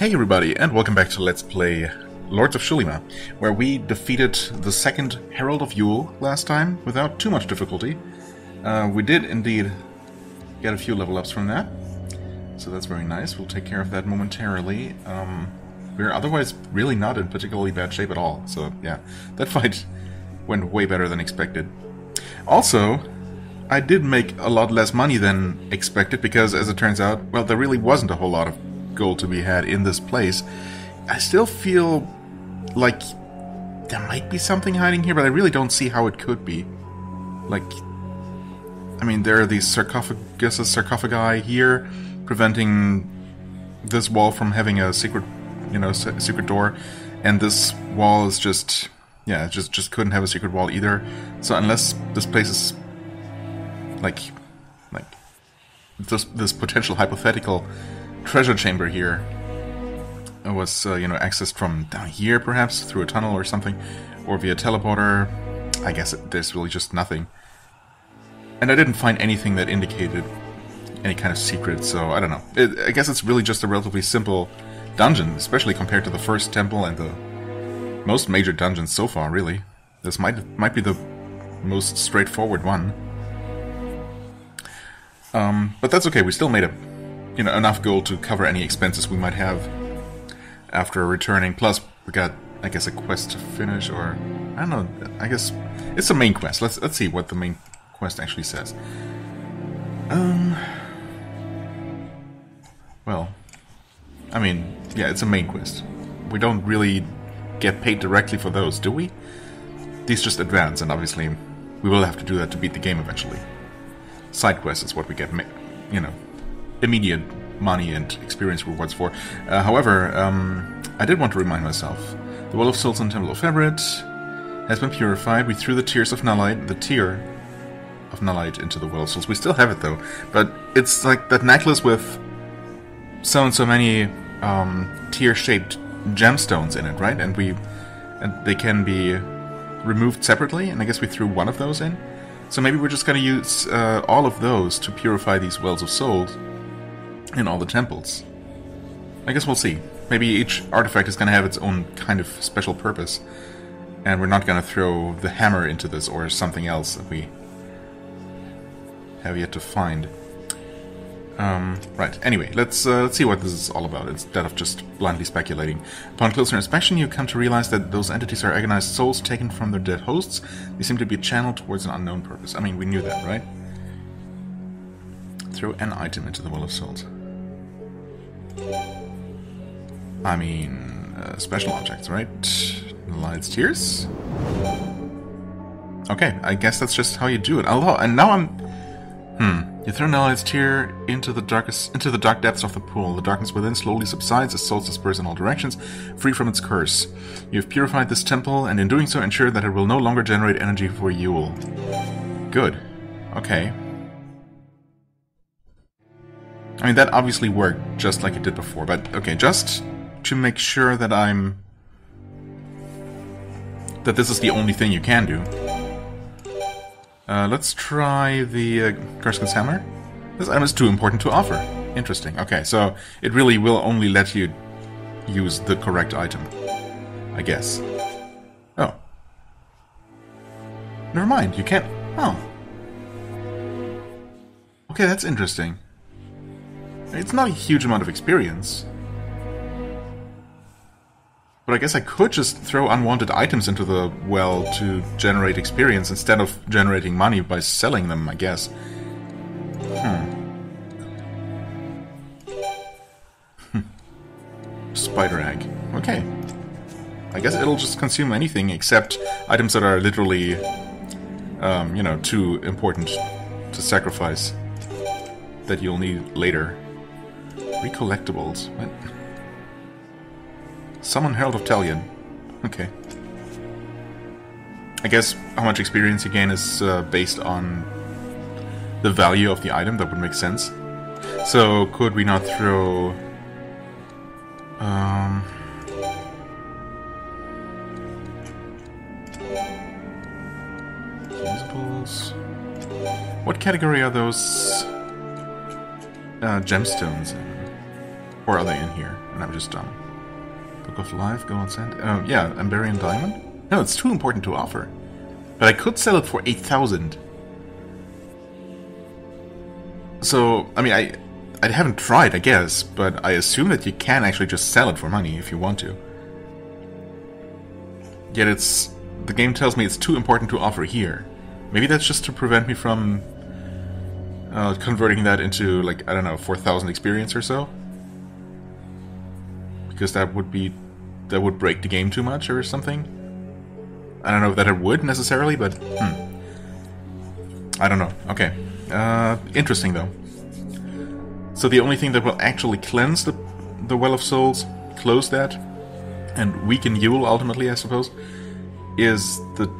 Hey everybody, and welcome back to Let's Play Lords of Xulima, where we defeated the second Herald of Yule last time without too much difficulty. We did indeed get a few level ups from that, so that's very nice. We'll take care of that momentarily. We're otherwise really not in particularly bad shape at all, so yeah, that fight went way better than expected. Also, I did make a lot less money than expected because, as it turns out, well, there really wasn't a whole lot of gold to be had in this place. I still feel like there might be something hiding here, but I really don't see how it could be. Like, I mean, there are these sarcophagi here, preventing this wall from having a secret, secret door, and this wall is just, yeah, just couldn't have a secret wall either. So unless this place is like this potential hypothetical treasure chamber here was, accessed from down here, perhaps, through a tunnel or something, or via teleporter. I guess there's really just nothing. And I didn't find anything that indicated any kind of secret, so I don't know. I guess it's really just a relatively simple dungeon, especially compared to the first temple and the most major dungeons so far, really. This might be the most straightforward one. But that's okay, we still made enough gold to cover any expenses we might have after returning. Plus, we got, I guess, a quest to finish, or I don't know. I guess it's a main quest. Let's see what the main quest actually says. Well, I mean, yeah, it's a main quest. We don't really get paid directly for those, do we? These just advance, and obviously, we will have to do that to beat the game eventually. Side quest is what we get, immediate money and experience rewards for. However, I did want to remind myself. The Well of Souls and Temple of Everett has been purified. We threw the tear of Nullite into the Well of Souls. We still have it though, but it's like that necklace with so and so many tear-shaped gemstones in it, right? And they can be removed separately, and I guess we threw one of those in. So maybe we're just going to use all of those to purify these Wells of Souls in all the temples. I guess we'll see. Maybe each artifact is going to have its own kind of special purpose, and we're not going to throw the hammer into this or something else that we have yet to find. Right, anyway, let's see what this is all about, instead of just blindly speculating. Upon closer inspection, you come to realize that those entities are agonized souls taken from their dead hosts. They seem to be channeled towards an unknown purpose. I mean, we knew that, right? Throw an item into the Well of Souls. I mean, special objects, right? Lights, tears? Okay, I guess that's just how you do it. Although, and now I'm... You throw Nullite's tear into the dark depths of the pool. The darkness within slowly subsides as souls disperse in all directions, free from its curse. You have purified this temple, and in doing so ensure that it will no longer generate energy for Yule. Good. Okay. I mean, that obviously worked just like it did before, but okay, just to make sure that that this is the only thing you can do. Let's try the Gurskin's Hammer. This item is too important to offer. Interesting. Okay, so it really will only let you use the correct item, I guess. Oh. Never mind, you can't... Oh. Okay, that's interesting. It's not a huge amount of experience. But I guess I could just throw unwanted items into the well to generate experience instead of generating money by selling them, I guess. Spider egg. Okay. I guess it'll just consume anything except items that are literally, too important to sacrifice that you'll need later. Recollectibles. What? Summon Herald of Talion. Okay. I guess how much experience you gain is based on the value of the item. That would make sense. So, could we not throw... usables... What category are those gemstones in? Or are they in here? And I'm just dumb. Book of Life, Gold and Sand. Oh, yeah, Amberian Diamond? No, it's too important to offer. But I could sell it for 8,000. So, I mean, I haven't tried, I guess, but I assume that you can actually just sell it for money if you want to. Yet the game tells me it's too important to offer here. Maybe that's just to prevent me from converting that into, like, I don't know, 4,000 experience or so? Because that would break the game too much or something? I don't know if that it would necessarily, but I don't know. Okay. Interesting though. So the only thing that will actually cleanse the Well of Souls, close that, and weaken Yule ultimately, I suppose, is the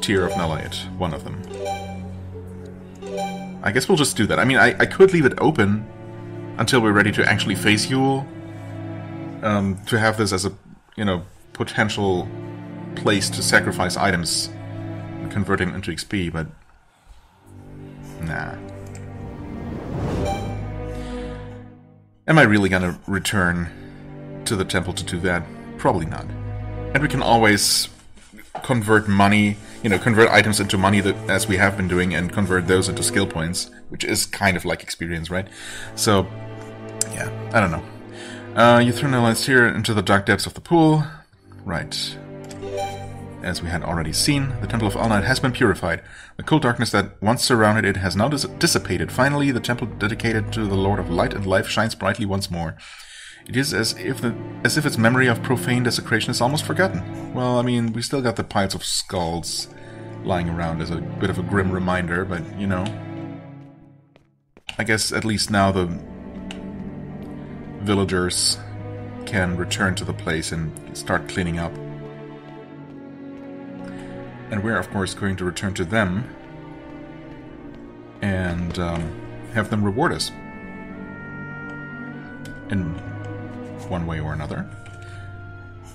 Tear of Nalite, one of them. I guess we'll just do that. I mean, I could leave it open until we're ready to actually face Yule, to have this as a, potential place to sacrifice items and convert them into XP, but nah. Am I really gonna return to the temple to do that? Probably not. And we can always convert money, convert items into money as we have been doing, and convert those into skill points, which is kind of like experience, right? So, yeah, I don't know. You threw Nalite's Tear into the dark depths of the pool. Right. As we had already seen, the Temple of All Night has been purified. The cold darkness that once surrounded it has now dissipated. Finally, the temple dedicated to the Lord of Light and Life shines brightly once more. It is as if its memory of profane desecration is almost forgotten. Well, I mean, we still got the piles of skulls lying around as a bit of a grim reminder, but, I guess at least now the villagers can return to the place and start cleaning up. And we're, of course, going to return to them and have them reward us in one way or another.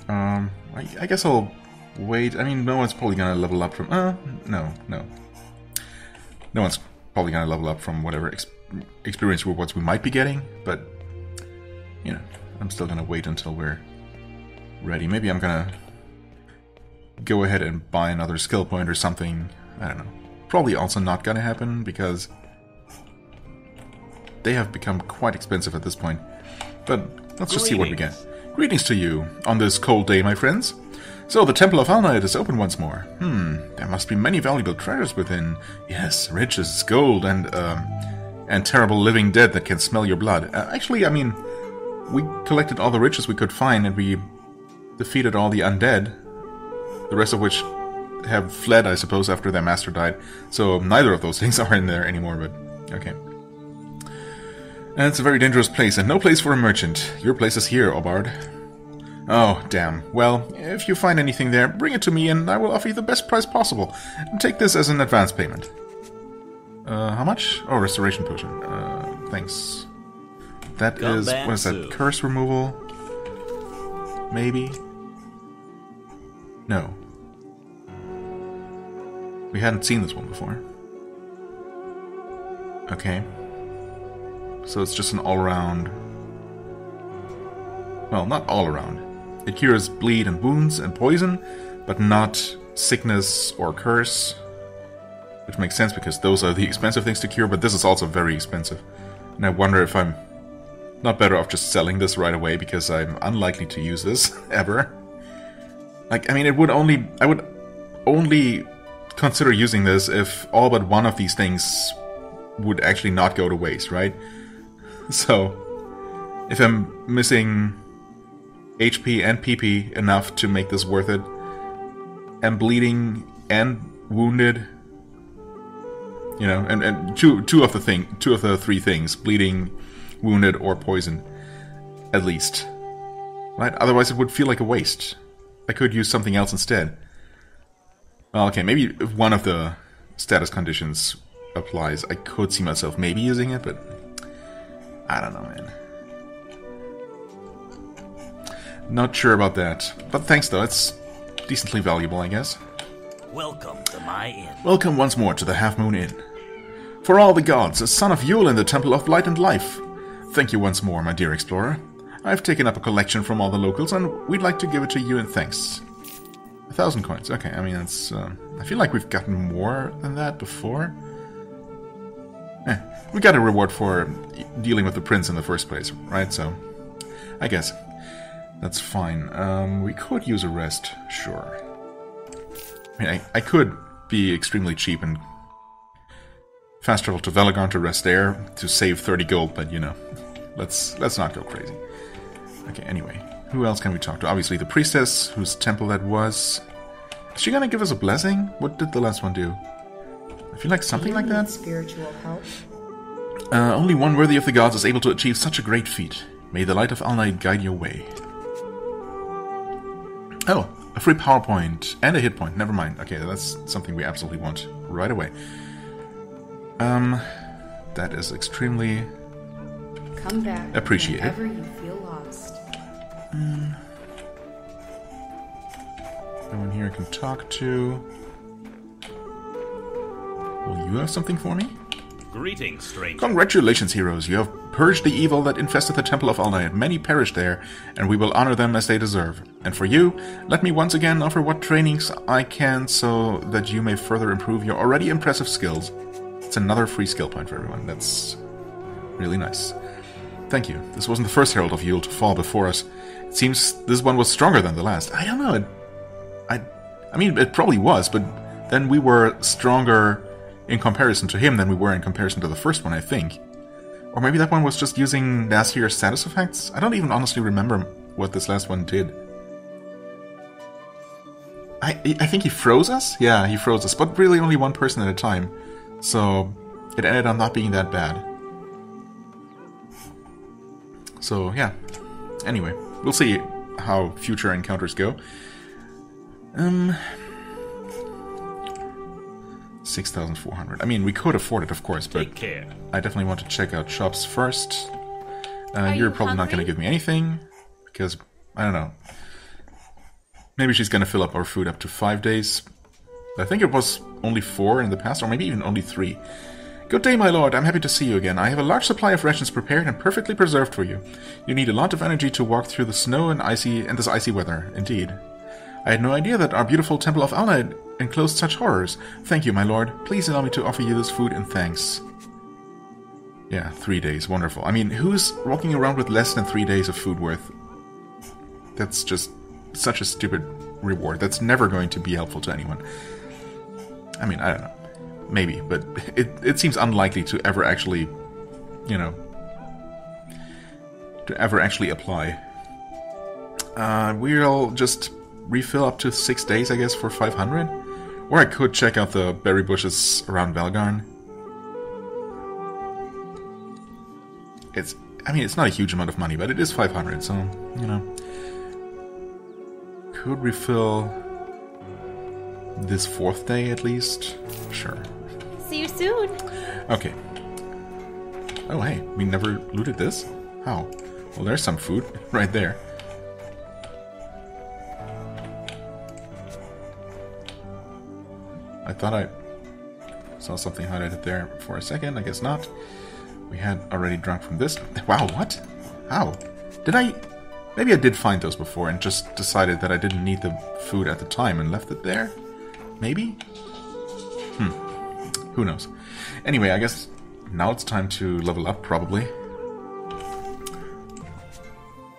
I guess I'll wait. I mean, no one's probably going to level up from... No. No one's probably going to level up from whatever experience rewards we might be getting, but, I'm still going to wait until we're ready. Maybe I'm going to go ahead and buy another skill point or something. I don't know. Probably also not gonna happen because they have become quite expensive at this point. But let's just see what we get. Greetings to you on this cold day, my friends. So the Temple of All Night is open once more. There must be many valuable treasures within. Yes, riches, gold, and terrible living dead that can smell your blood. Actually, I mean, we collected all the riches we could find and we defeated all the undead. The rest of which have fled, I suppose, after their master died. So neither of those things are in there anymore, but okay. And it's a very dangerous place, and no place for a merchant. Your place is here, Obard. Oh, damn. Well, if you find anything there, bring it to me, and I will offer you the best price possible. Take this as an advance payment. How much? Oh, restoration potion. Thanks. That is, what is that? Curse removal? Maybe? No. We hadn't seen this one before. Okay. So it's just an all-around... Well, not all-around. It cures bleed and wounds and poison, but not sickness or curse. Which makes sense because those are the expensive things to cure, but this is also very expensive. And I wonder if I'm not better off just selling this right away because I'm unlikely to use this ever. Like, I mean, I would only consider using this if all but one of these things would actually not go to waste, right? So, if I'm missing HP and PP enough to make this worth it, and bleeding and wounded, and two of the three things, bleeding, wounded, or poisoned, at least, right? Otherwise it would feel like a waste. I could use something else instead. Well, okay, maybe if one of the status conditions applies, I could see myself maybe using it, but I don't know, man. Not sure about that. But thanks, though. It's decently valuable, I guess. Welcome to my inn. Welcome once more to the Half Moon Inn. For all the gods, a son of Yule in the Temple of Light and Life. Thank you once more, my dear explorer. I've taken up a collection from all the locals, and we'd like to give it to you in thanks. 1,000 coins. Okay, I mean, that's... I feel like we've gotten more than that before. We got a reward for dealing with the prince in the first place, right? So, I guess that's fine. We could use a rest, sure. I mean, I could be extremely cheap and fast travel to Velagarn to rest there to save 30 gold, but you know, let's not go crazy. Okay, anyway, who else can we talk to? Obviously the priestess, whose temple that was. Is she gonna give us a blessing? What did the last one do? I feel like something like that. Spiritual help. Only one worthy of the gods is able to achieve such a great feat. May the light of Alnight guide your way. Oh, a free power point and a hit point. Never mind. Okay, that's something we absolutely want right away. That is extremely Come back appreciated. whenever you feel lost. No one here I can talk to. Will you have something for me? Greetings, stranger. Congratulations, heroes. You have purged the evil that infested the Temple of Alnight. Many perished there, and we will honor them as they deserve. And for you, let me once again offer what trainings I can so that you may further improve your already impressive skills. It's another free skill point for everyone. That's really nice. Thank you. This wasn't the first Herald of Yule to fall before us. It seems this one was stronger than the last. I don't know. I mean, it probably was, but then we were stronger in comparison to him than we were in comparison to the first one, I think. Or maybe that one was just using nastier status effects? I don't even honestly remember what this last one did. I think he froze us? Yeah, he froze us, but really only one person at a time. So it ended up not being that bad. So, yeah. Anyway, we'll see how future encounters go. 6,400. I mean, we could afford it, of course, but Take care. I definitely want to check out shops first. Are You're you probably not going to hungry? give me anything, because, I don't know. Maybe she's going to fill up our food up to 5 days. I think it was only 4 in the past, or maybe even only 3. Good day, my lord. I'm happy to see you again. I have a large supply of rations prepared and perfectly preserved for you. You need a lot of energy to walk through the snow and this icy weather, indeed. I had no idea that our beautiful Temple of Alnight enclosed such horrors. Thank you, my lord. Please allow me to offer you this food in thanks. Yeah, 3 days. Wonderful. I mean, who's walking around with less than 3 days of food worth? That's just such a stupid reward. That's never going to be helpful to anyone. I mean, I don't know. Maybe, but it seems unlikely to ever actually, you know, to ever actually apply. We'll just refill up to 6 days, I guess, for 500. Or I could check out the berry bushes around Velagarn. I mean, it's not a huge amount of money, but it is 500, so, you know. Could refill this 4th day, at least? Sure. See you soon. Okay. Oh, hey, we never looted this? How? Well, there's some food right there. I thought I saw something highlighted there for a second. I guess not. We had already drunk from this. Wow, what? How? Did I... Maybe I did find those before and just decided that I didn't need the food at the time and left it there? Maybe? Who knows? Anyway, I guess now it's time to level up, probably.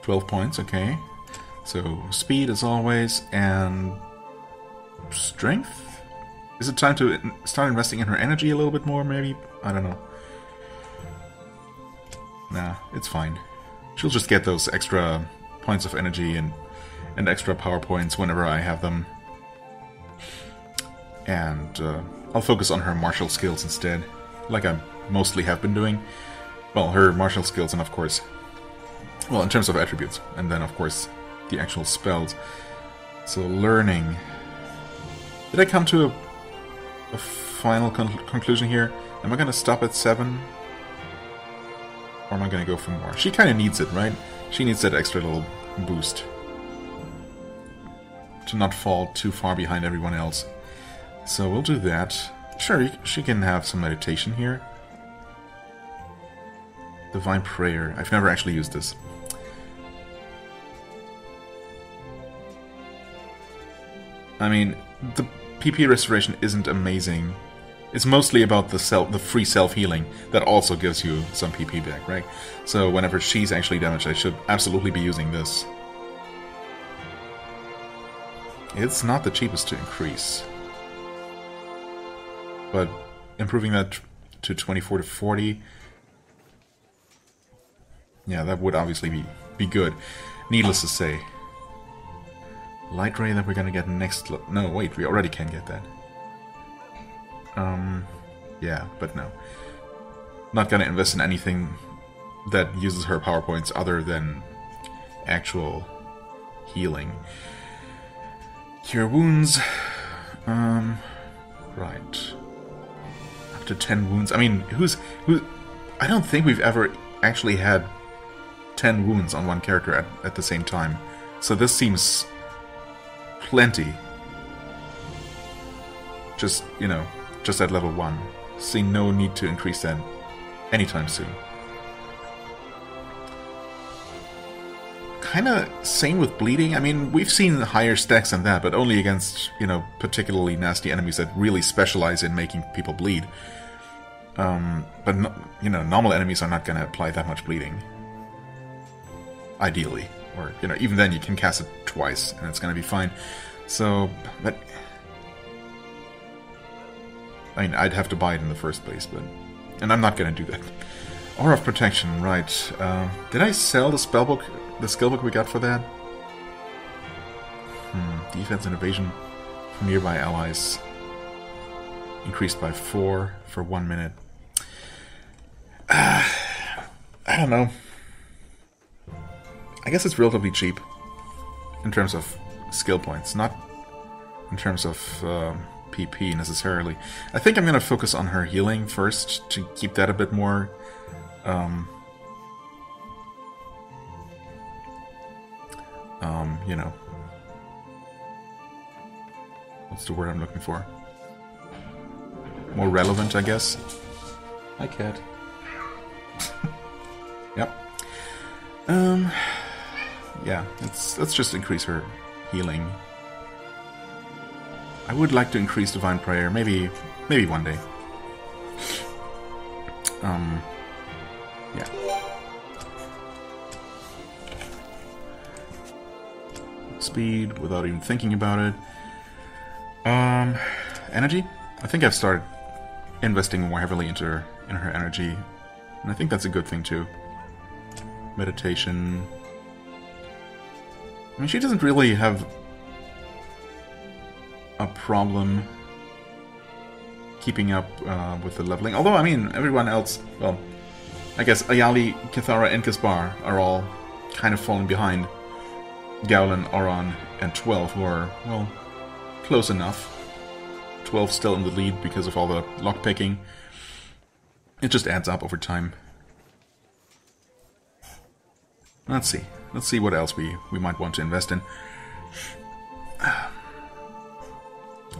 12 points, okay. So, speed as always, and... strength? Is it time to start investing in her energy a little bit more, maybe? I don't know. Nah, it's fine. She'll just get those extra points of energy and extra power points whenever I have them. And I'll focus on her martial skills instead, like I mostly have been doing. Well, her martial skills and of course... Well, in terms of attributes, and then of course the actual spells. So learning... Did I come to a final conclusion here? Am I going to stop at 7? Or am I going to go for more? She kind of needs it, right? She needs that extra little boost. To not fall too far behind everyone else. So we'll do that. Sure, she can have some meditation here. Divine Prayer. I've never actually used this. I mean, the PP restoration isn't amazing. It's mostly about the free self-healing that also gives you some PP back, right? So whenever she's actually damaged, I should absolutely be using this. It's not the cheapest to increase. But improving that to 24 to 40... yeah, that would obviously be good. Needless to say. Light ray that we're gonna get next... no, wait, we already can get that. Yeah, but no. Not gonna invest in anything that uses her power points other than actual healing. Cure wounds. Right. Up to 10 wounds. I mean, who? I don't think we've ever actually had 10 wounds on one character at the same time. So this seems plenty. Just, you know, just at level 1. See no need to increase that anytime soon. Kinda same with bleeding. I mean, we've seen higher stacks than that, but only against, you know, particularly nasty enemies that really specialize in making people bleed. But, no, you know, normal enemies are not gonna apply that much bleeding. Ideally. Or, you know, even then you can cast it twice and it's gonna be fine. So, but... I mean, I'd have to buy it in the first place, but... and I'm not gonna do that. Aura of Protection, right. Did I sell the spellbook, the skillbook we got for that? Defense and evasion from nearby allies increased by 4 for 1 minute. I don't know. I guess it's relatively cheap in terms of skill points, not in terms of PP necessarily. I think I'm going to focus on her healing first to keep that a bit more you know, what's the word I'm looking for? More relevant, I guess. Hi, cat. Yep. Yeah, let's just increase her healing. I would like to increase Divine Prayer, maybe one day. Yeah. Speed without even thinking about it. Energy? I think I've started investing more heavily in her energy, and I think that's a good thing too. Meditation. I mean, she doesn't really have a problem keeping up with the leveling. Although, I mean, everyone else, well, I guess Ayali, Kithara, and Kisbar are all kind of falling behind Gowlin, Oron, and 12, who are, well, close enough. 12 still in the lead because of all the lockpicking. It just adds up over time. Let's see. Let's see what else we might want to invest in.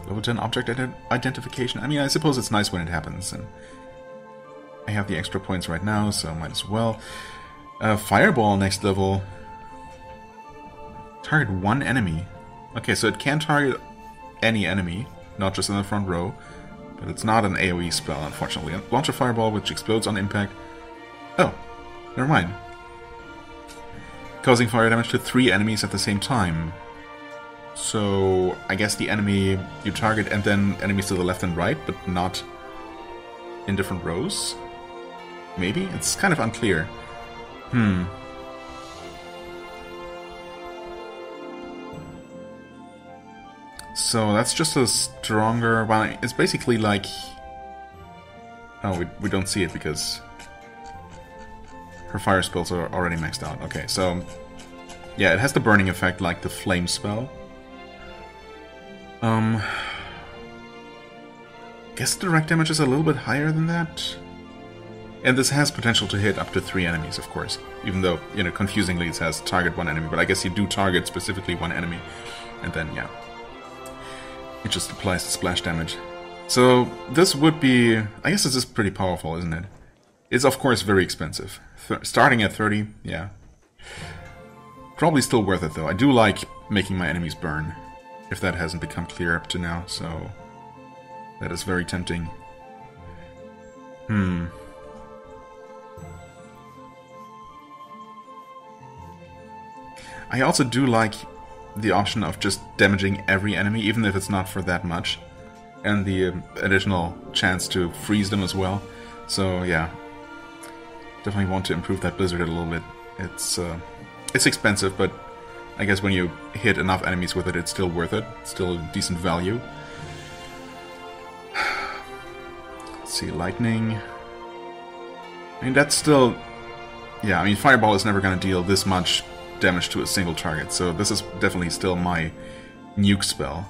Level 10 object identification. I mean, I suppose it's nice when it happens, and I have the extra points right now, so I might as well. Fireball next level. Target one enemy. Okay, so it can target any enemy, not just in the front row, but it's not an AoE spell, unfortunately. Launch a fireball which explodes on impact. Oh, never mind. Causing fire damage to 3 enemies at the same time. So, I guess the enemy you target and then enemies to the left and right, but not in different rows? Maybe? It's kind of unclear. So that's just a stronger... well, it's basically like... oh, we don't see it because her fire spells are already maxed out. Okay, so... yeah, it has the burning effect like the flame spell. Guess direct damage is a little bit higher than that. And this has potential to hit up to 3 enemies, of course. Even though, you know, confusingly it says target 1 enemy, but I guess you do target specifically 1 enemy. And then, yeah. It just applies the splash damage. So, this would be... I guess this is pretty powerful, isn't it? It's, of course, very expensive. Starting at 30, yeah. Probably still worth it, though. I do like making my enemies burn. If that hasn't become clear up to now, so that is very tempting. I also do like the option of just damaging every enemy, even if it's not for that much. And the additional chance to freeze them as well. So yeah, definitely want to improve that Blizzard a little bit. It's expensive, but I guess when you hit enough enemies with it, it's still worth it. It's still a decent value. Let's see, lightning. I mean, that's still... Yeah, I mean, Fireball is never going to deal this much damage to a single target, so this is definitely still my nuke spell.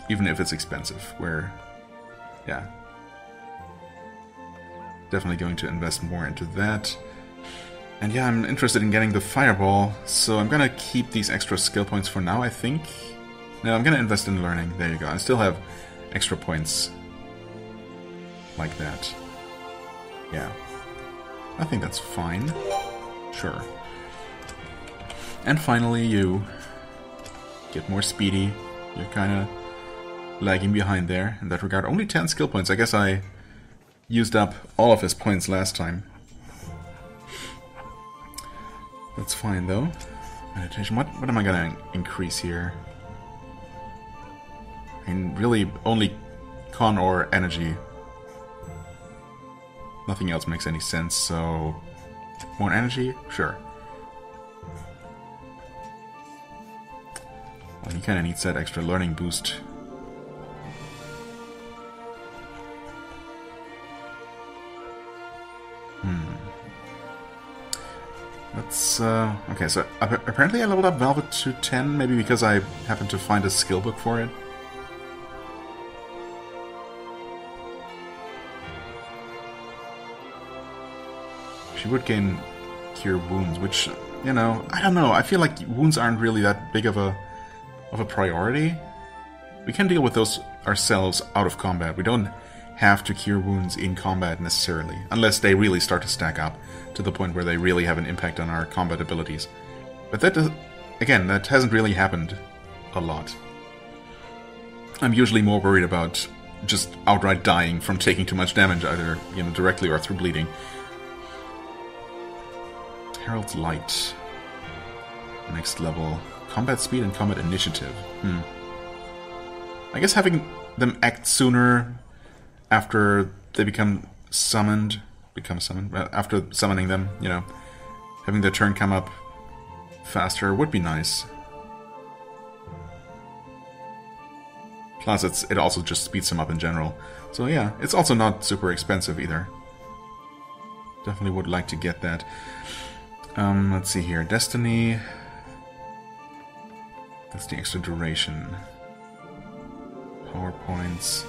Even if it's expensive, where... Yeah. Definitely going to invest more into that. And yeah, I'm interested in getting the Fireball, so I'm gonna keep these extra skill points for now, I think. No, I'm gonna invest in learning. There you go. I still have extra points like that. Yeah. I think that's fine. Sure. And finally, you get more speedy. You're kinda lagging behind there in that regard. Only 10 skill points. I guess I used up all of his points last time. That's fine though. Meditation. What am I gonna increase here? I mean, really only con or energy. Nothing else makes any sense, so... More energy? Sure. Well, he kinda needs that extra learning boost. Let's, okay, so apparently I leveled up Velvet to 10, maybe because I happened to find a skill book for it. She would gain Cure Wounds, which, you know, I don't know, I feel like wounds aren't really that big of a priority. We can deal with those ourselves out of combat. We don't have to cure wounds in combat necessarily, unless they really start to stack up to the point where they really have an impact on our combat abilities. But that does, again, that hasn't really happened a lot. I'm usually more worried about just outright dying from taking too much damage, either, you know, directly or through bleeding. Herald's Light. Next level. Combat speed and combat initiative. I guess having them act sooner after they become summoned, after summoning them, you know, having their turn come up faster would be nice. Plus, it also just speeds them up in general. So yeah, it's also not super expensive either. Definitely would like to get that. Let's see here. Destiny. That's the extra duration. Power points.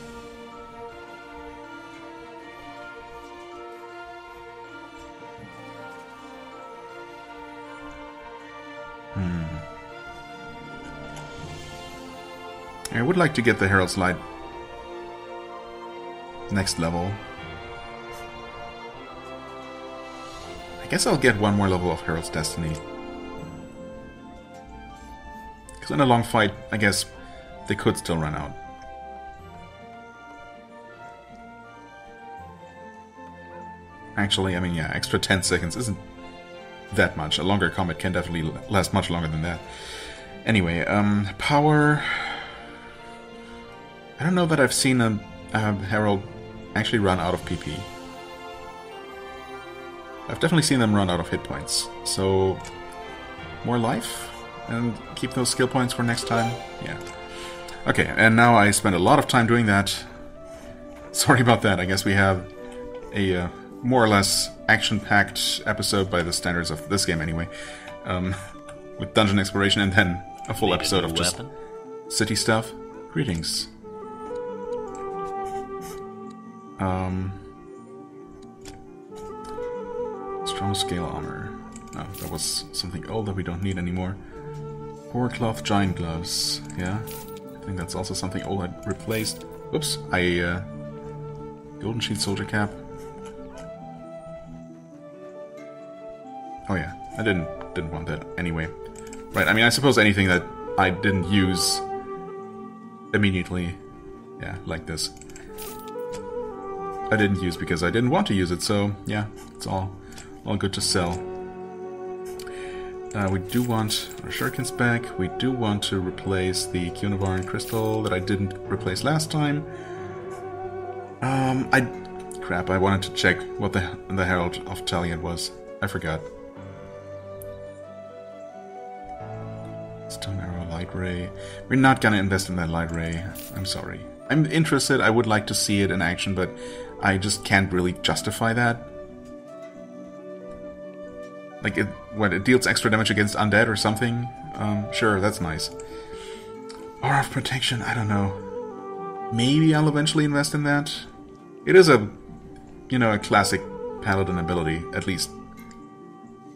I would like to get the Herald's Light next level. I guess I'll get one more level of Herald's Destiny. Because in a long fight, I guess they could still run out. Actually, I mean, yeah, extra 10 seconds isn't that much. A longer combat can definitely last much longer than that. Anyway, power... I don't know that I've seen a Herald actually run out of PP. I've definitely seen them run out of hit points. So, more life? And keep those skill points for next time? Yeah. Okay, and now I spent a lot of time doing that. Sorry about that. I guess we have a more or less action-packed episode by the standards of this game anyway. With dungeon exploration and then a full episode of just city stuff. Greetings. Strong scale armor. No, that was something old that we don't need anymore. Cloth giant gloves. Yeah, I think that's also something old I replaced. Oops, Golden Shield soldier cap. Oh yeah, I didn't want that anyway. Right, I mean, I suppose anything that I didn't use immediately, yeah, like this, I didn't use because I didn't want to use it, so yeah, it's all good to sell. We do want our shurikens back. We do want to replace the Cunivarn crystal that I didn't replace last time. Crap, I wanted to check what the Herald of Talion was. I forgot. Stone arrow, light ray. We're not gonna invest in that light ray. I'm sorry. I'm interested, I would like to see it in action, but I just can't really justify that. Like, it deals extra damage against undead or something? Sure, that's nice. Aura of Protection, I don't know. Maybe I'll eventually invest in that. It is a classic paladin ability, at least.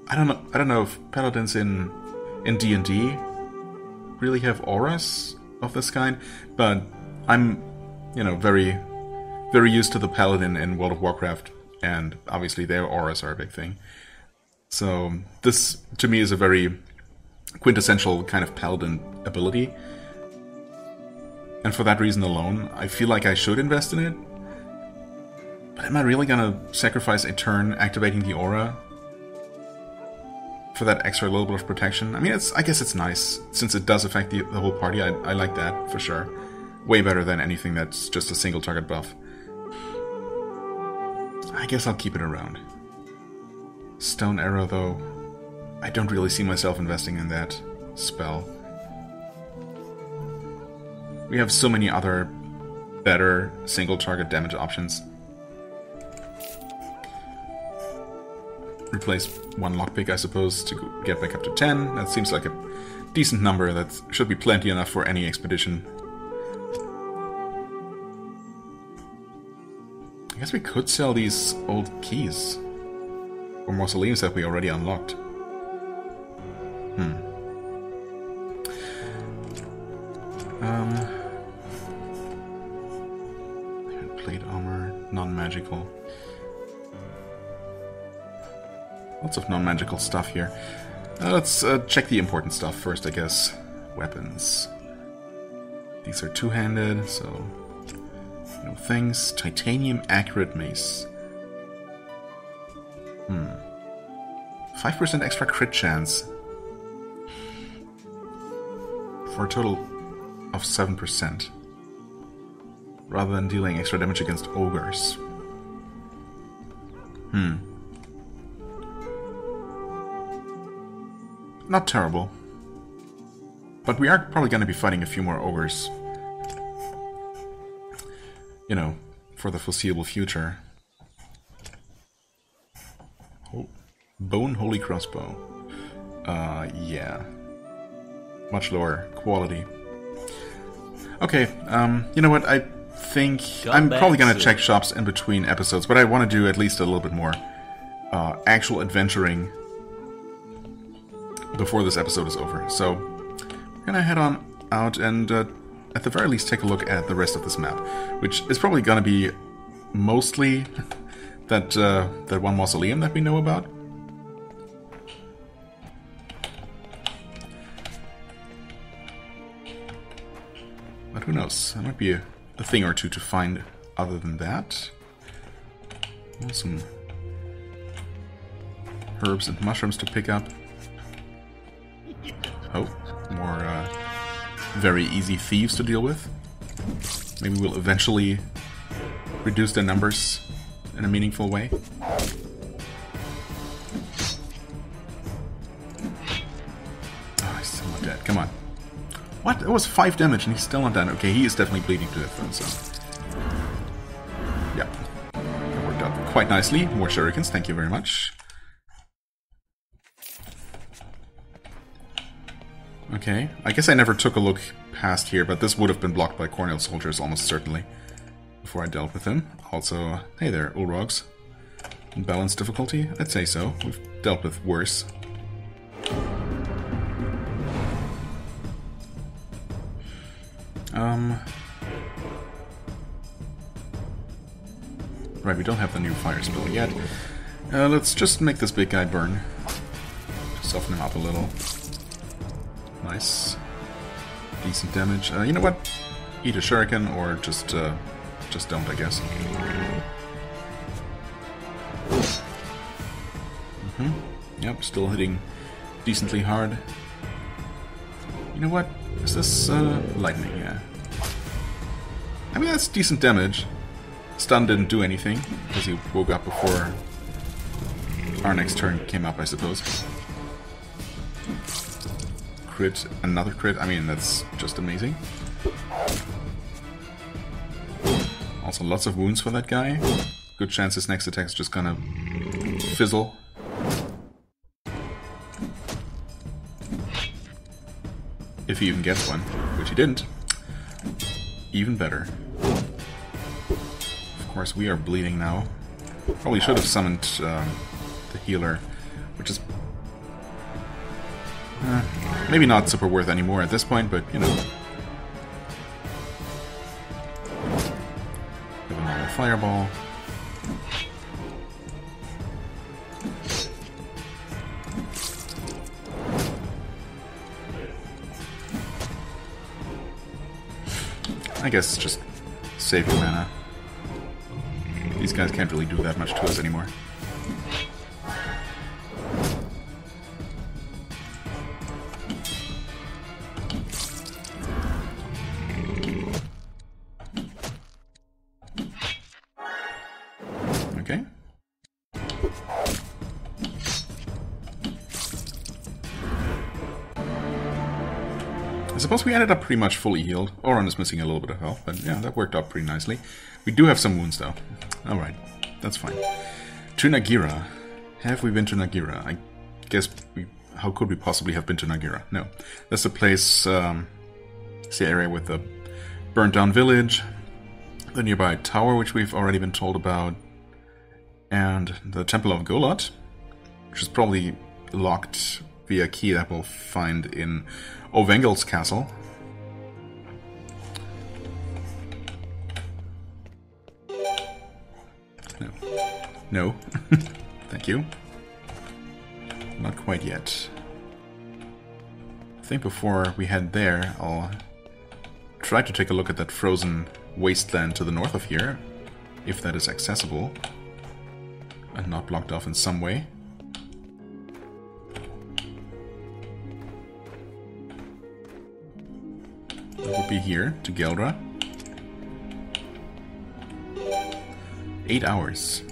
I don't know if paladins in D&D really have auras of this kind, but I'm, very, very used to the paladin in World of Warcraft, and obviously their auras are a big thing. So this, to me, is a very quintessential kind of paladin ability. And for that reason alone, I feel like I should invest in it. But am I really gonna sacrifice a turn activating the aura for that extra little bit of protection? I mean, I guess it's nice, since it does affect the whole party. I like that, for sure. Way better than anything that's just a single target buff. I guess I'll keep it around. Stone arrow, though, I don't really see myself investing in that spell. We have so many other better single target damage options. Replace one lockpick, I suppose, to get back up to 10. That seems like a decent number. That should be plenty enough for any expedition. I guess we could sell these old keys. Or mausoleums that we already unlocked. Plate armor, non-magical. Lots of non-magical stuff here. Let's check the important stuff first, I guess. Weapons. These are two-handed, so no thanks. Titanium accurate mace. 5% extra crit chance. For a total of 7%. Rather than dealing extra damage against ogres. Not terrible. But we are probably going to be fighting a few more ogres. For the foreseeable future. Bone Holy Crossbow. Yeah. Much lower quality. Okay, you know what, I think I'm probably gonna check shops in between episodes, but I want to do at least a little bit more actual adventuring before this episode is over. So, we're gonna head on out and at the very least take a look at the rest of this map, which is probably gonna be mostly that one mausoleum that we know about. But who knows? There might be a thing or two to find other than that. Some herbs and mushrooms to pick up. Oh, more very easy thieves to deal with. Maybe we'll eventually reduce their numbers in a meaningful way. Oh, he's still not dead. Come on. What? That was 5 damage and he's still not dead. Okay, he is definitely bleeding to death then, so... yeah. That worked out quite nicely. More shurikens, thank you very much. Okay, I guess I never took a look past here, but this would have been blocked by Cornel soldiers almost certainly before I dealt with him. Also, hey there, Ulrogs. Balanced difficulty? I'd say so. We've dealt with worse. Right, we don't have the new fire spell yet. Let's just make this big guy burn. Soften him up a little. Nice. Decent damage. You know what? Eat a shuriken or just don't, I guess. Yep, still hitting decently hard. You know what? Is this lightning? Yeah. I mean, that's decent damage. Stun didn't do anything because he woke up before our next turn came up, I suppose. Crit, another crit. I mean, that's just amazing. Also, lots of wounds for that guy. Good chance his next attack's just gonna fizzle. If he even gets one, which he didn't. Even better. Of course, we are bleeding now. Probably should have summoned the healer, which is maybe not super worth anymore at this point, but you know. Have a normal fireball. I guess just save your mana. These guys can't really do that much to us anymore. Okay. I suppose we ended up pretty much fully healed. Oron is missing a little bit of health, but yeah, that worked out pretty nicely. We do have some wounds though. Alright, that's fine. To Nagira. Have we been to Nagira? I guess we... How could we possibly have been to Nagira? No. That's the place, it's the area with the burnt down village, the nearby tower, which we've already been told about, and the Temple of Golot, which is probably locked via key that we'll find in Ovengel's castle. No. No. Thank you. Not quite yet. I think before we head there, I'll try to take a look at that frozen wasteland to the north of here, if that is accessible and not blocked off in some way. That would be here, to Geldra. 8 hours.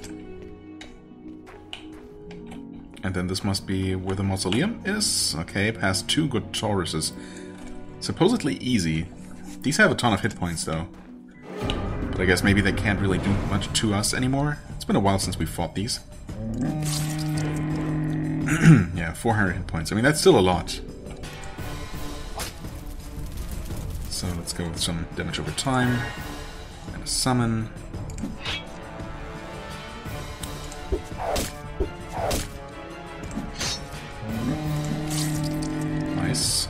And then this must be where the mausoleum is. Okay, past 2 good Tauruses. Supposedly easy. These have a ton of hit points though. But I guess maybe they can't really do much to us anymore. It's been a while since we fought these. Yeah, 400 hit points. I mean, that's still a lot. So let's go with some damage over time. And a summon. Nice.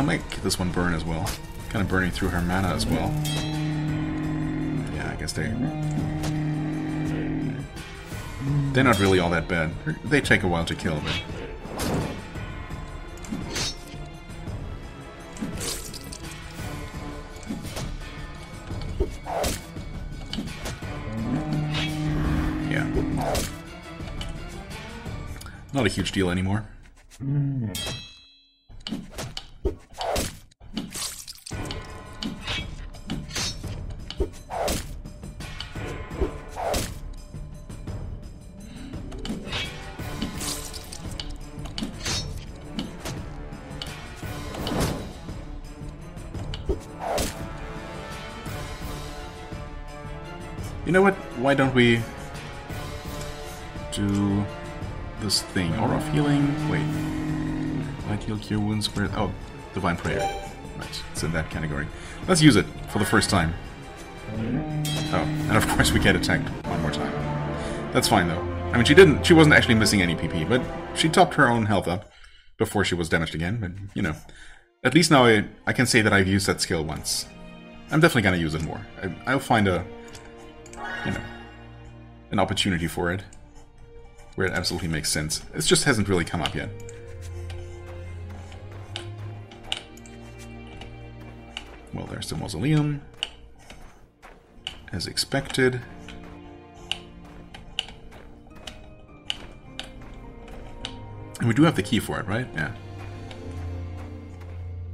Make this one burn as well. Kind of burning through her mana as well. Yeah, I guess they're not really all that bad. They take a while to kill, but... yeah. Not a huge deal anymore. You know what? Why don't we do this thing? Aura of healing? Wait. Light heal, cure wounds, spirit... Oh, Divine Prayer. Right, it's in that category. Let's use it for the first time. Oh, and of course we get attacked one more time. That's fine though. I mean, she wasn't actually missing any PP, but she topped her own health up before she was damaged again, but, you know. At least now I can say that I've used that skill once. I'm definitely gonna use it more. I'll find a... you know, an opportunity for it, where it absolutely makes sense. It just hasn't really come up yet. Well, there's the mausoleum. As expected. And we do have the key for it, right? Yeah.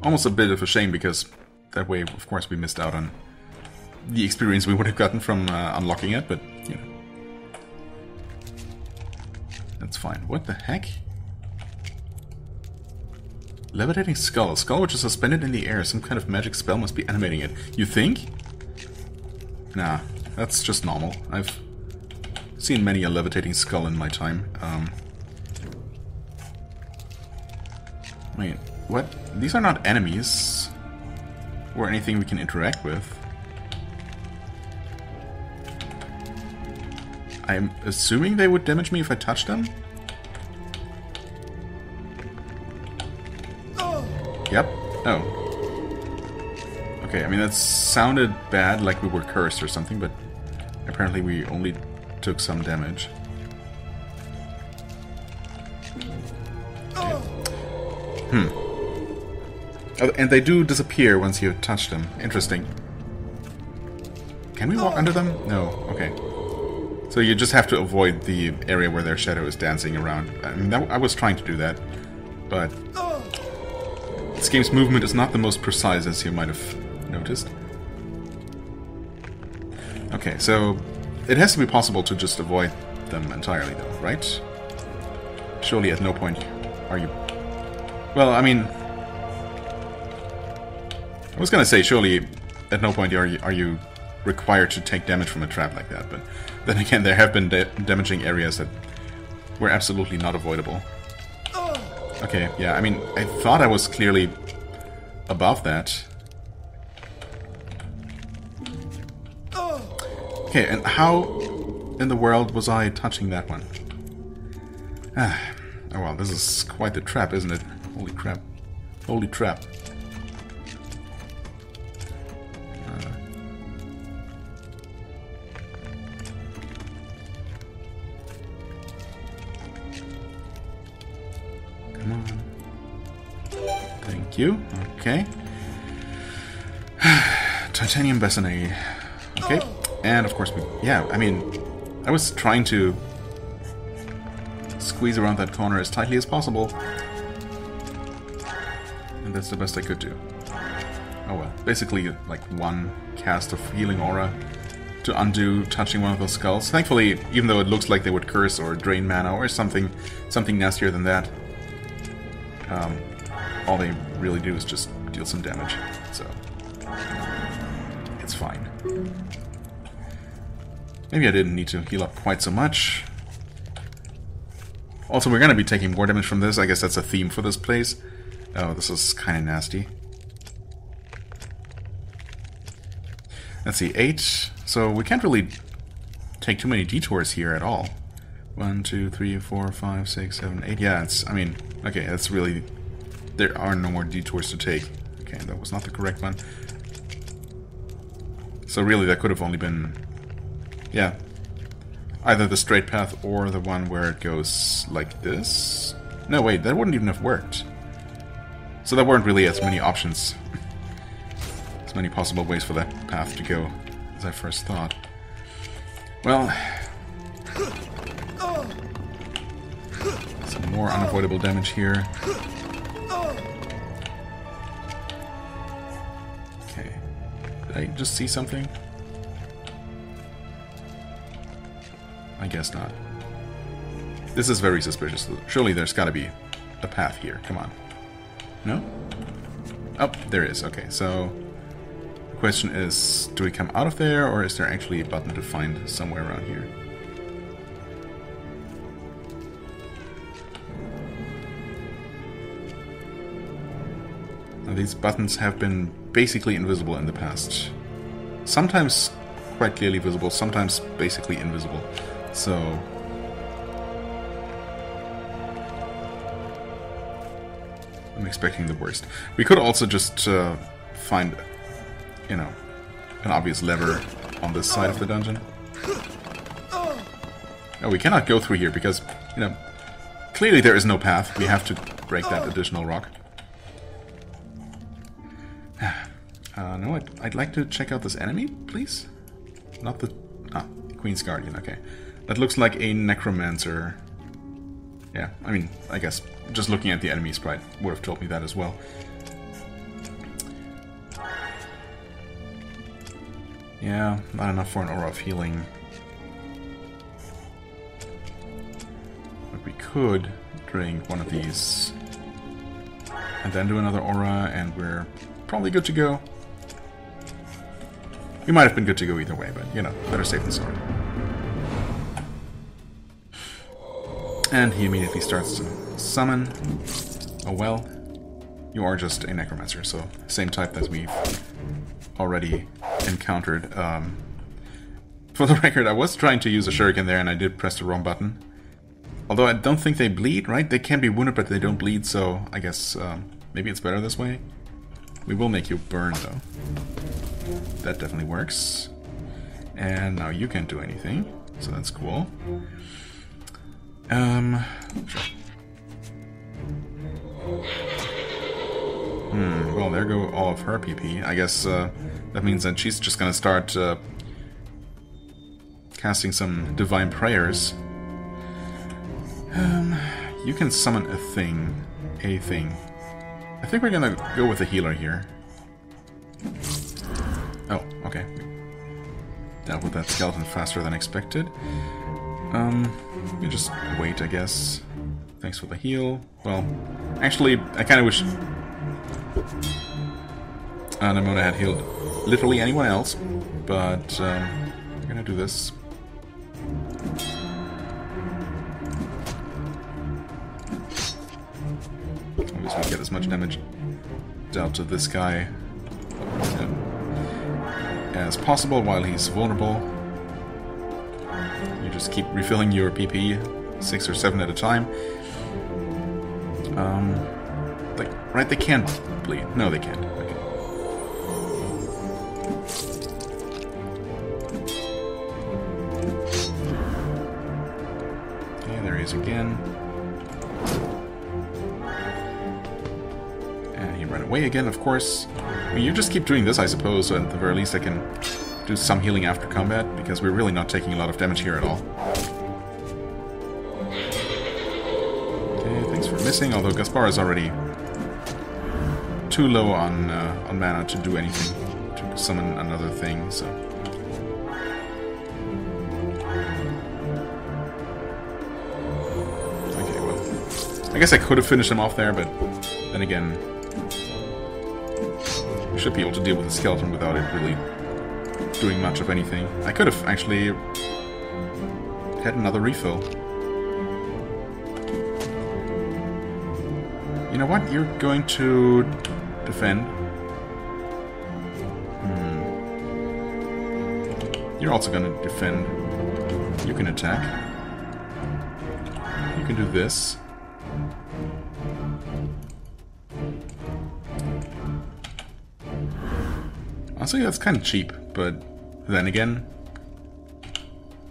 Almost a bit of a shame, because that way, of course, we missed out on the experience we would have gotten from unlocking it, but, you know. That's fine. What the heck? Levitating skull. A skull which is suspended in the air. Some kind of magic spell must be animating it. You think? Nah, that's just normal. I've seen many a levitating skull in my time. Wait, what? These are not enemies. Or anything we can interact with. I'm assuming they would damage me if I touch them? Yep. Oh. Okay, I mean that sounded bad, like we were cursed or something, but apparently we only took some damage. Okay. Oh, and they do disappear once you touch them. Interesting. Can we walk under them? No. Okay. So you just have to avoid the area where their shadow is dancing around. I mean, I was trying to do that, but this game's movement is not the most precise, as you might have noticed. Okay, so it has to be possible to just avoid them entirely, though, right? Surely at no point are you... Well, I mean... I was gonna say, surely at no point are you required to take damage from a trap like that, but then again, there have been damaging areas that were absolutely not avoidable. Okay, yeah, I mean, I thought I was clearly above that. Okay, and how in the world was I touching that one? Ah, oh well, this is quite the trap, isn't it? Holy crap. Holy trap. Come on. Thank you. Okay. Titanium bassinet. Okay. And of course we... Yeah, I mean... I was trying to squeeze around that corner as tightly as possible. And that's the best I could do. Oh well. Basically, like one cast of healing aura to undo touching one of those skulls. Thankfully, even though it looks like they would curse or drain mana or something nastier than that, all they really do is just deal some damage. So, it's fine. Maybe I didn't need to heal up quite so much. Also, we're going to be taking more damage from this. I guess that's a theme for this place. Oh, this is kind of nasty. Let's see, 8. So we can't really take too many detours here at all. 1, 2, 3, 4, 5, 6, 7, 8. Yeah, it's... I mean, okay, that's really... There are no more detours to take. Okay, that was not the correct one. So really, that could have only been... Yeah. Either the straight path or the one where it goes like this. No, wait, that wouldn't even have worked. So there weren't really as many options. As many possible ways for that path to go as I first thought. Well... Some more unavoidable damage here. Okay. Did I just see something? I guess not. This is very suspicious. Surely there's gotta be a path here. Come on. No? Oh, there is. Okay, so... The question is, do we come out of there, or is there actually a button to find somewhere around here? Now, these buttons have been basically invisible in the past. Sometimes quite clearly visible, sometimes basically invisible. So... I'm expecting the worst. We could also just find, you know, an obvious lever on this side of the dungeon. Oh, we cannot go through here because, you know, clearly there is no path. We have to break that additional rock. No, I'd like to check out this enemy, please. Not the... Ah, Queen's Guardian, okay. That looks like a necromancer. Yeah, I mean, I guess just looking at the enemy sprite would have told me that as well. Yeah, not enough for an aura of healing. But we could drink one of these. And then do another aura, and we're probably good to go. We might have been good to go either way, but, you know, better safe than sorry. And he immediately starts to summon. Oh well. You are just a necromancer, so same type that we've already encountered. For the record, I was trying to use a shuriken there, and I did press the wrong button. Although I don't think they bleed, right? They can be wounded, but they don't bleed, so I guess maybe it's better this way. We will make you burn, though. That definitely works. And now you can't do anything, so that's cool. Sure. Well, there go all of her PP. I guess that means that she's just gonna start casting some divine prayers. You can summon a thing. I think we're gonna go with the healer here. Oh, okay. Dealt with that skeleton faster than expected. We just wait, I guess. Thanks for the heal. Well, actually, I kind of wish Nimona had healed literally anyone else, but we're gonna do this. Obviously, get as much damage dealt to this guy as possible while he's vulnerable. You just keep refilling your PP 6 or 7 at a time. Like, right, they can't bleed. No, they can't. Okay. Okay, there he is again. And he ran away again, of course. I mean, you just keep doing this, I suppose, so at the very least I can do some healing after combat, because we're really not taking a lot of damage here at all. Okay, thanks for missing, although Gaspar is already too low on mana to do anything, to summon another thing, so... Okay, well... I guess I could have finished him off there, but then again... we should be able to deal with the skeleton without it really doing much of anything. I could have actually had another refill. You know what? You're going to defend. You're also going to defend. You can attack. You can do this. Honestly, that's kind of cheap, but then again,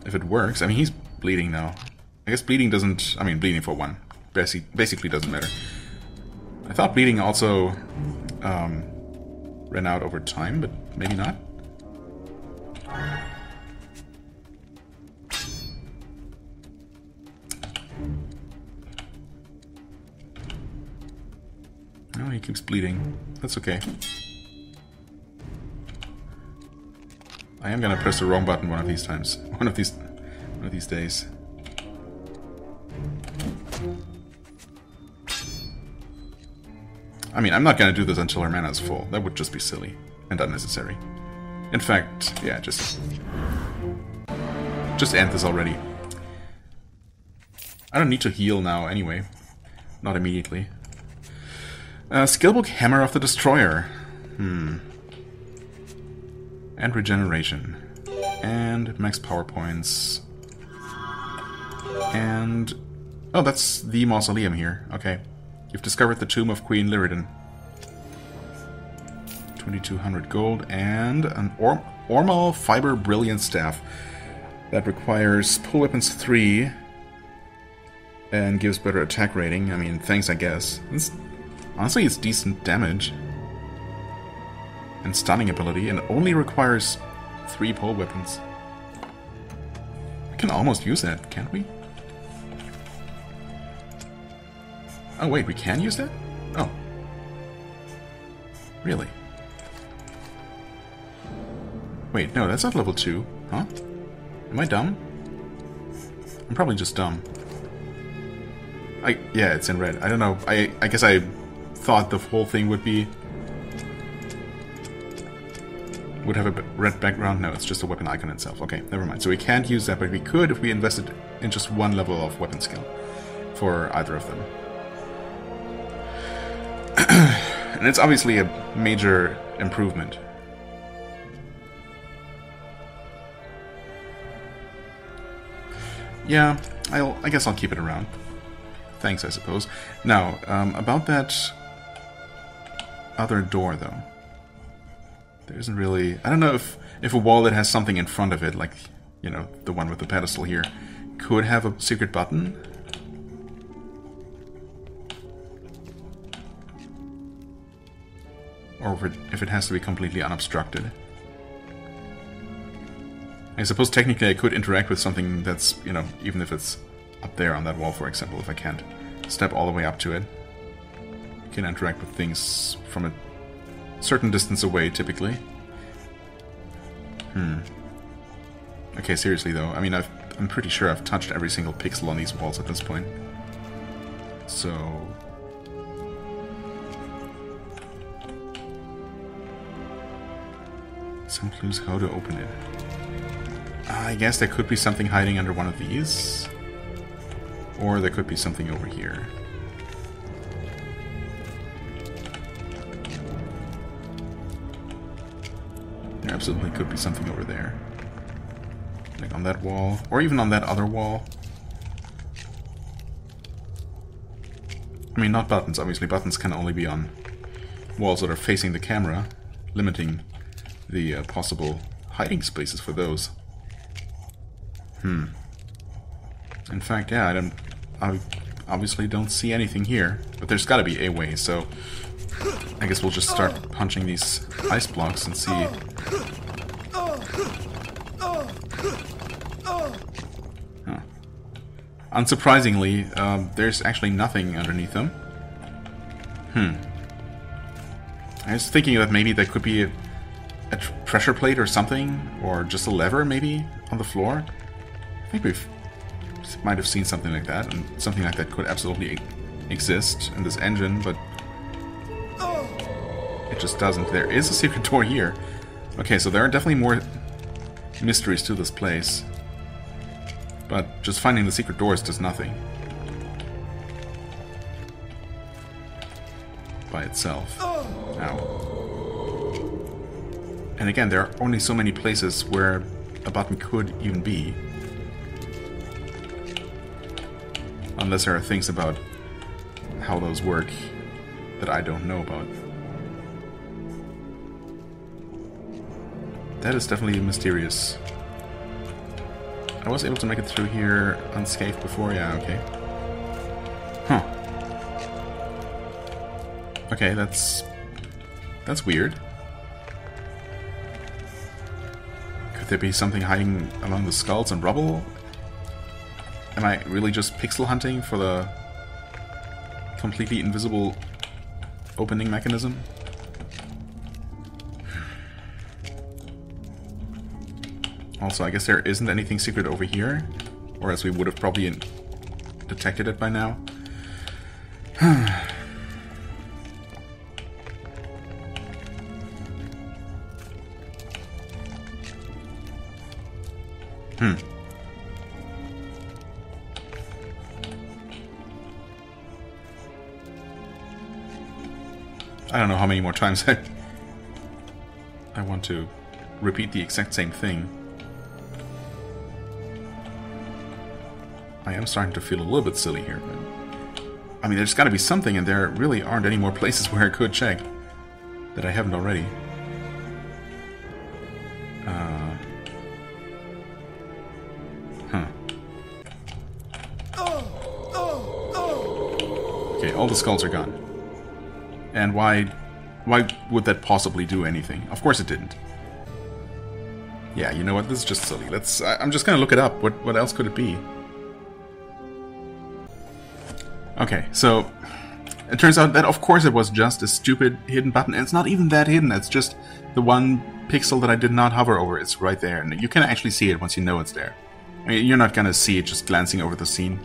if it works, I mean, he's bleeding now. I guess bleeding doesn't, I mean, bleeding for one, basically doesn't matter. I thought bleeding also ran out over time, but maybe not. No, he keeps bleeding. That's okay. I am gonna press the wrong button one of these times. One of these days. I mean, I'm not gonna do this until her mana is full. That would just be silly and unnecessary. In fact, yeah, just end this already. I don't need to heal now anyway. Not immediately. Skillbook Hammer of the Destroyer. And regeneration. And max power points. And... oh, that's the mausoleum here. Okay. You've discovered the tomb of Queen Lyridon. 2200 gold and an Ormal Fiber Brilliant Staff. That requires pull weapons 3 and gives better attack rating. I mean, thanks, I guess. Honestly, it's decent damage. and stunning ability, and only requires 3 pole weapons. We can almost use that, can't we? Oh wait, we can use that? Oh. Really? Wait, no, that's not level 2, huh? Am I dumb? I'm probably just dumb. Yeah, it's in red. I don't know. I guess I thought the whole thing would have a red background. No, it's just a weapon icon itself. Okay, never mind. So we can't use that, but we could if we invested in just one level of weapon skill for either of them. And it's obviously a major improvement. Yeah, I guess I'll keep it around. Thanks, I suppose. Now, about that other door, though. There isn't really... I don't know if a wall that has something in front of it, like, you know, the one with the pedestal here, could have a secret button. Or if it has to be completely unobstructed. I suppose technically I could interact with something that's, you know, even if it's up there on that wall, for example, if I can't step all the way up to it. I can interact with things from a certain distance away, typically. Okay, seriously though, I mean, I'm pretty sure I've touched every single pixel on these walls at this point. So... some clues how to open it. I guess there could be something hiding under one of these. Or there could be something over here. There absolutely could be something over there. Like on that wall. Or even on that other wall. I mean, not buttons, obviously. Buttons can only be on walls that are facing the camera, limiting the possible hiding spaces for those. In fact, yeah, I obviously don't see anything here, but there's got to be a way, so I guess we'll just start punching these ice blocks and see. Huh. Unsurprisingly, there's actually nothing underneath them. I was thinking that maybe there could be a pressure plate or something, or just a lever maybe on the floor. I think we might have seen something like that, and something like that could absolutely exist in this engine, but it just doesn't. There is a secret door here. Okay, so there are definitely more mysteries to this place, but just finding the secret doors does nothing by itself. Ow. And again, there are only so many places where a button could even be. Unless there are things about how those work that I don't know about. That is definitely mysterious. I was able to make it through here unscathed before, yeah, okay. Huh. Okay, that's weird. Could there be something hiding among the skulls and rubble? Am I really just pixel hunting for the completely invisible opening mechanism? Also, I guess there isn't anything secret over here, or else we would have probably detected it by now. I don't know how many more times I want to repeat the exact same thing. I am starting to feel a little bit silly here, but I mean, there's got to be something, and there really aren't any more places where I could check that I haven't already. Okay, all the skulls are gone. And why Why would that possibly do anything? Of course it didn't. Yeah, you know what? This is just silly. I'm just gonna look it up. What else could it be? Okay, so it turns out that of course it was just a stupid hidden button, and it's not even that hidden. It's just the one pixel that I did not hover over. It's right there, and you can actually see it once you know it's there. I mean, you're not gonna see it just glancing over the scene.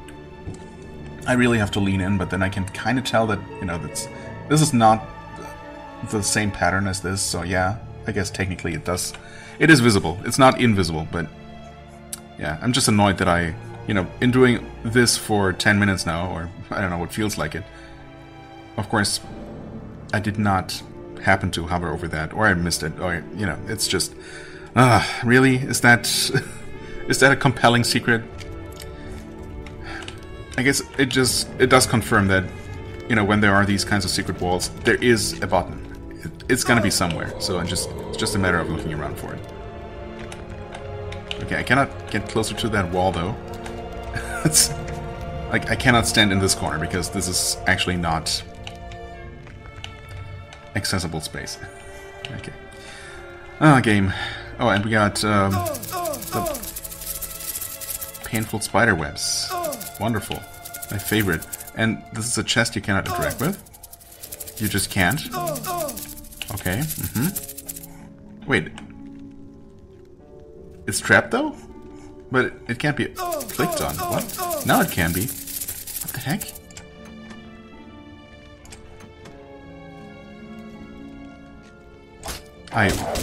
I really have to lean in, but then I can kind of tell that, you know, this is not the same pattern as this, so yeah, I guess technically it is visible. It's not invisible, but yeah, I'm just annoyed that I, you know, in doing this for 10 minutes now, or I don't know what feels like it, of course, I did not happen to hover over that, or I missed it, or, you know, it's just, really? Is that, is that a compelling secret? I guess it does confirm that, you know, when there are these kinds of secret walls, there is a button. It's gonna be somewhere, so it's just a matter of looking around for it. Okay, I cannot get closer to that wall, though. It's like I cannot stand in this corner because this is actually not accessible space. Okay. Game. Oh, and we got the painful spider webs. Wonderful. My favorite. And this is a chest you cannot interact with. You just can't. Okay. Wait. It's trapped though? But it can't be clicked on. What? Now it can be. What the heck?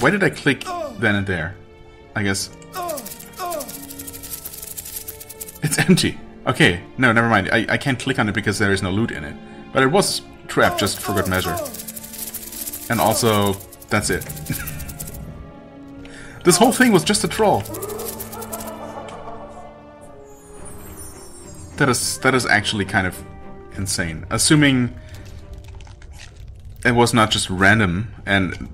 Why did I click then and there? I guess... It's empty. Okay, no, never mind. I can't click on it because there is no loot in it. But it was trapped just for good measure. And also, that's it. This whole thing was just a troll. That is actually kind of insane. Assuming it was not just random and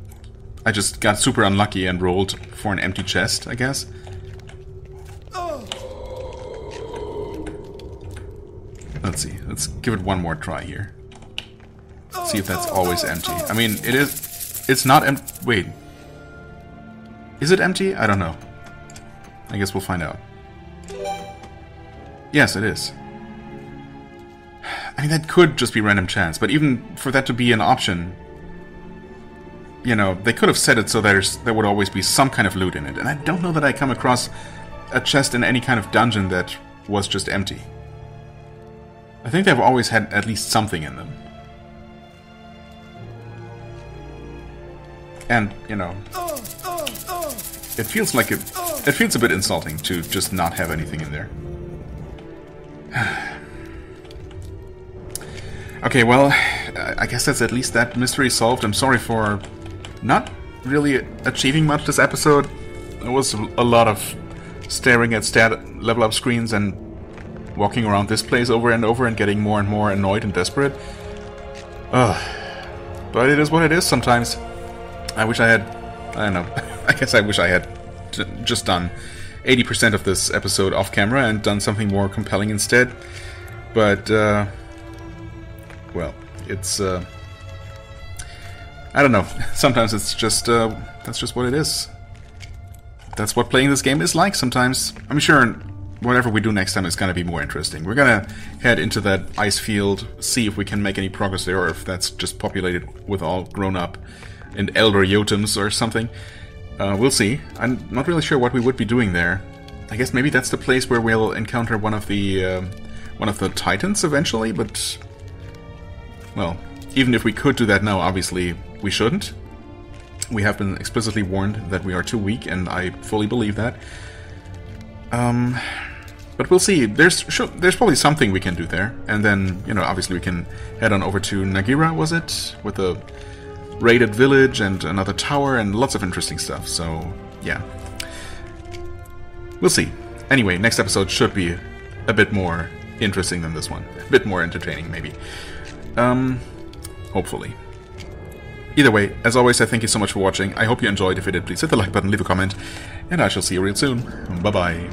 I just got super unlucky and rolled for an empty chest, I guess. Let's see. Let's give it one more try here. See if that's always empty. I mean, it is... It's not empty... Wait. Is it empty? I don't know. I guess we'll find out. Yes, it is. I mean, that could just be random chance, but even for that to be an option... You know, they could have set it so there would always be some kind of loot in it. And I don't know that I come across a chest in any kind of dungeon that was just empty. I think they've always had at least something in them. And, you know, it feels like it feels a bit insulting to just not have anything in there. Okay, well, I guess that's at least that mystery solved. I'm sorry for not really achieving much this episode. There was a lot of staring at stat level up screens and walking around this place over and over and getting more and more annoyed and desperate. But it is what it is sometimes. I wish I had... I don't know. I guess I wish I had just done 80% of this episode off camera and done something more compelling instead. But, well, it's... I don't know. Sometimes it's just... that's just what it is. That's what playing this game is like sometimes. I'm sure whatever we do next time is going to be more interesting. We're going to head into that ice field, see if we can make any progress there, or if that's just populated with all grown-up and elder Jotuns or something. We'll see. I'm not really sure what we would be doing there. I guess maybe that's the place where we'll encounter one of the Titans eventually, but... Well, even if we could do that now, obviously we shouldn't. We have been explicitly warned that we are too weak, and I fully believe that. But we'll see. There's probably something we can do there. And then, you know, obviously we can head on over to Nagira, was it? With a raided village and another tower and lots of interesting stuff. So, yeah. We'll see. Anyway, next episode should be a bit more interesting than this one. A bit more entertaining, maybe. Hopefully. Either way, as always, I thank you so much for watching. I hope you enjoyed. If you did, please hit the like button, leave a comment, and I shall see you real soon. Bye-bye.